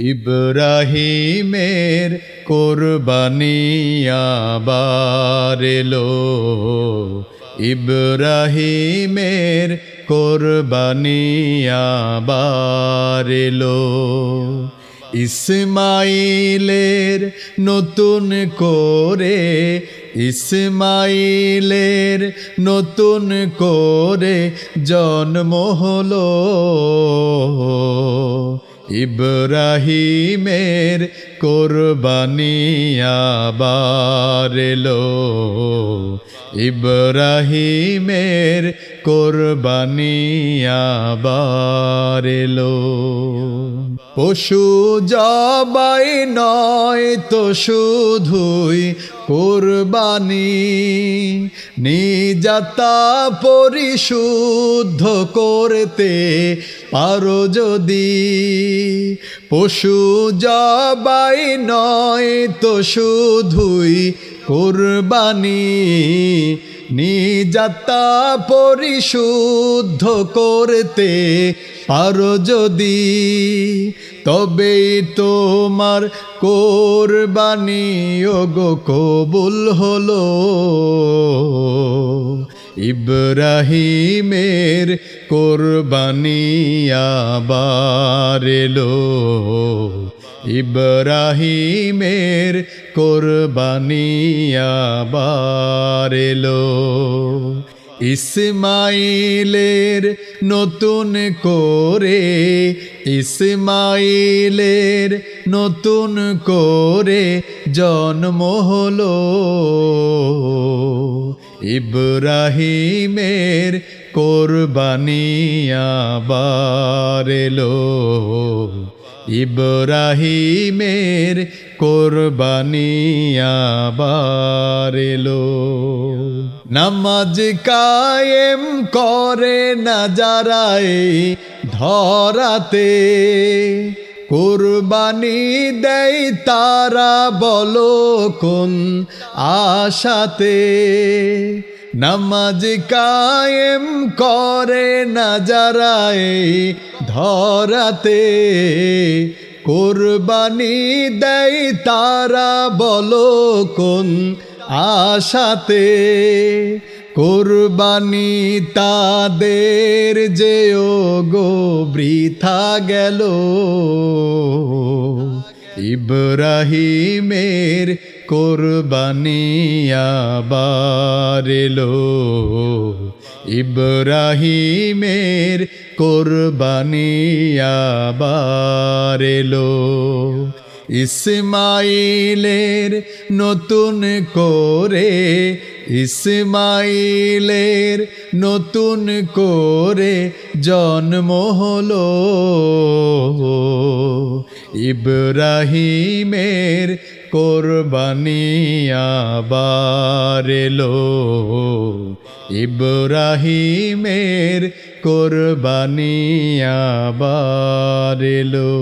ইব্রাহিমের কোরবানি আবার এলো। ইব্রাহিমের কোরবানি আবার এলো। ইসমাইলের নতুন করে, ইসমাইলের নতুন করে জন্ম হলো। ইব্রাহিমের কোরবানি আবার এলো। ইব্রাহিমের কোরবানি আবার এলো। পশু জবাই নয় তো শুধুই কোরবানি, নিজাতা পরিশুদ্ধ করতে পারো যদি। পশু জবাই নয় তো শুধুই কোরবানি, নিজাতা পরিশুদ্ধ করতে পারো যদি, তবেই তোমার কোরবানি ওগো কবুল হলো। ইব্রাহিমের কোরবানি আবার এলো। ইব্রাহিমের কোরবানি আবার এলো। ইসমাইলের নতুন করে, ইসমাইলের নতুন করে জন্ম হলো। ইব্রাহিমের কোরবানি আবার এলো। ইব্রাহিমের কোরবানি আবার এলো। নামাজ কায়েম করে না যারা এই ধরাতে, কোরবানি দেয় তারা বলো কোন আশাতে। নামাজ কায়েম করে না যারা এই ধরাতে, কোরবানি দেয় তারা বলো কোন আশাতে। কোরবানি তাদের যে ওগো বৃথা গেল। ইব্রাহিমের কোরবানি আবার এলো। ইব্রাহিমের কোরবানি আবার এলো। ইসমাইলের নতুন করে, ইসমাইলের নতুন করে জন্ম হলো। ইব্রাহিমের কোরবানি আবার এলো। ইব্রাহিমের কোরবানি আবার এলো।